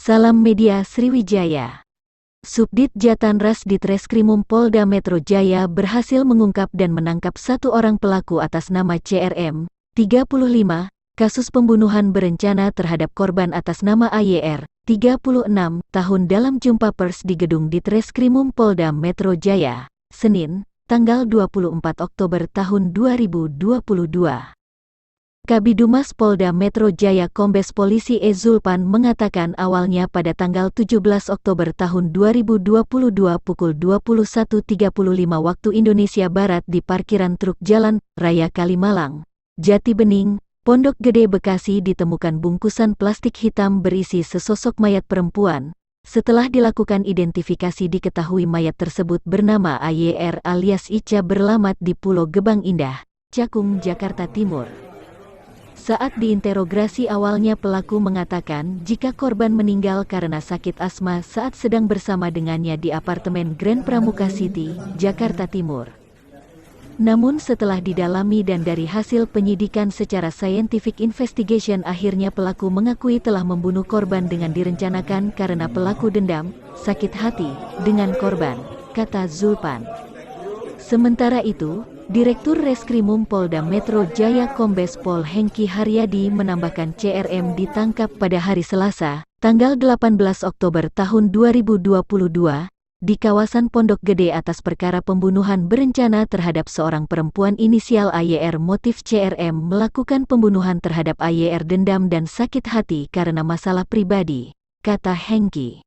Salam Media Sriwijaya. Subdit Jatanras Ditreskrimum Polda Metro Jaya berhasil mengungkap dan menangkap satu orang pelaku atas nama CRM, 35, kasus pembunuhan berencana terhadap korban atas nama AYR, 36, tahun dalam jumpa pers di gedung Ditreskrimum Polda Metro Jaya, Senin, tanggal 24 Oktober tahun 2022. Kabidumas Polda Metro Jaya Kombes Polisi E. Zulpan mengatakan awalnya pada tanggal 17 Oktober tahun 2022 pukul 21.35 waktu Indonesia Barat di parkiran truk Jalan Raya Kalimalang, Jati Bening, Pondok Gede Bekasi ditemukan bungkusan plastik hitam berisi sesosok mayat perempuan. Setelah dilakukan identifikasi diketahui mayat tersebut bernama AYR alias Ica beralamat di Pulau Gebang Indah, Cakung, Jakarta Timur. Saat diinterogasi awalnya pelaku mengatakan jika korban meninggal karena sakit asma saat sedang bersama dengannya di apartemen Grand Pramuka City, Jakarta Timur. Namun setelah didalami dan dari hasil penyidikan secara scientific investigation akhirnya pelaku mengakui telah membunuh korban dengan direncanakan karena pelaku dendam, sakit hati, dengan korban, kata Zulpan. Sementara itu, Direktur Reskrimum Polda Metro Jaya Kombes Pol Hengki Haryadi menambahkan CRM ditangkap pada hari Selasa, tanggal 18 Oktober tahun 2022, di kawasan Pondok Gede atas perkara pembunuhan berencana terhadap seorang perempuan inisial AYR. Motif CRM melakukan pembunuhan terhadap AYR dendam dan sakit hati karena masalah pribadi, kata Hengki.